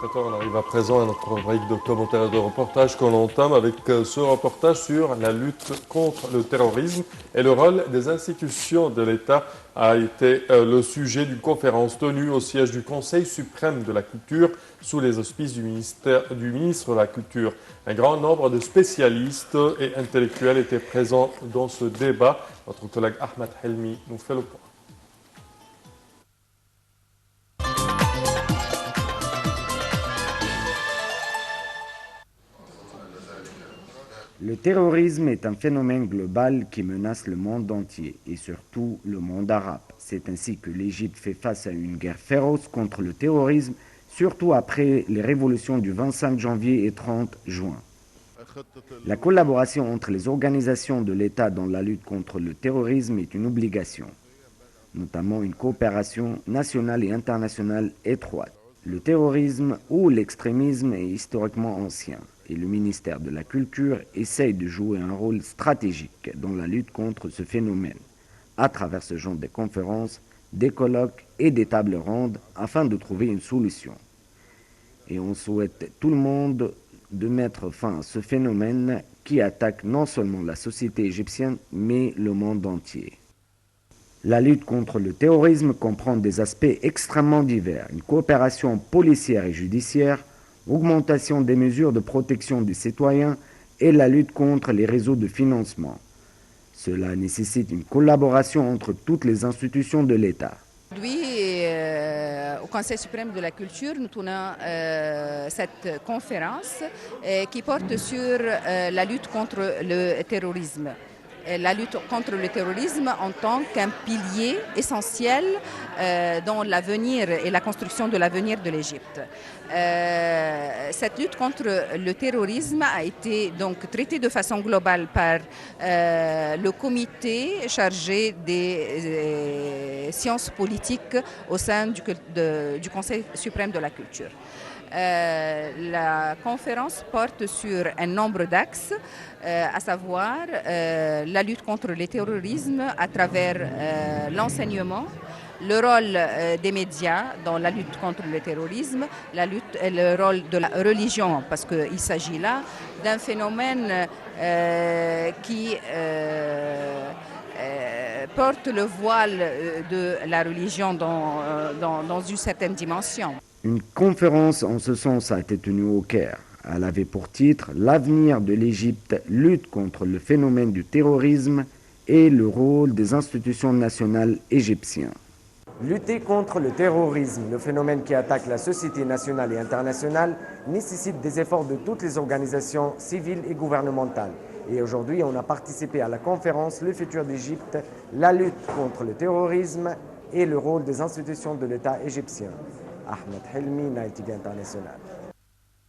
On arrive à présent à notre rubrique de commentaires et de reportage qu'on entame avec ce reportage sur la lutte contre le terrorisme et le rôle des institutions de l'État a été le sujet d'une conférence tenue au siège du Conseil suprême de la culture sous les auspices du ministre de la Culture. Un grand nombre de spécialistes et intellectuels étaient présents dans ce débat. Notre collègue Ahmed Helmi nous fait le point. Le terrorisme est un phénomène global qui menace le monde entier et surtout le monde arabe. C'est ainsi que l'Égypte fait face à une guerre féroce contre le terrorisme, surtout après les révolutions du 25 janvier et 30 juin. La collaboration entre les organisations de l'État dans la lutte contre le terrorisme est une obligation, notamment une coopération nationale et internationale étroite. Le terrorisme ou l'extrémisme est historiquement ancien et le ministère de la Culture essaye de jouer un rôle stratégique dans la lutte contre ce phénomène à travers ce genre de conférences, des colloques et des tables rondes afin de trouver une solution. Et on souhaite tout le monde de mettre fin à ce phénomène qui attaque non seulement la société égyptienne mais le monde entier. La lutte contre le terrorisme comprend des aspects extrêmement divers, une coopération policière et judiciaire, augmentation des mesures de protection des citoyens et la lutte contre les réseaux de financement. Cela nécessite une collaboration entre toutes les institutions de l'État. Aujourd'hui, au Conseil suprême de la culture, nous tenons cette conférence qui porte sur la lutte contre le terrorisme. La lutte contre le terrorisme en tant qu'un pilier essentiel dans l'avenir et la construction de l'avenir de l'Égypte. Cette lutte contre le terrorisme a été donc traitée de façon globale par le comité chargé des sciences politiques au sein du Conseil suprême de la culture. La conférence porte sur un nombre d'axes, à savoir la lutte contre le terrorisme à travers l'enseignement, le rôle des médias dans la lutte contre le terrorisme, le rôle de la religion, parce qu'il s'agit là d'un phénomène qui porte le voile de la religion dans une certaine dimension. Une conférence en ce sens a été tenue au Caire. Elle avait pour titre « L'avenir de l'Égypte, lutte contre le phénomène du terrorisme et le rôle des institutions nationales égyptiennes ». Lutter contre le terrorisme, le phénomène qui attaque la société nationale et internationale, nécessite des efforts de toutes les organisations civiles et gouvernementales. Et aujourd'hui, on a participé à la conférence « Le futur d'Égypte, la lutte contre le terrorisme et le rôle des institutions de l'État égyptien ». Ahmed Helmi, Night TV International.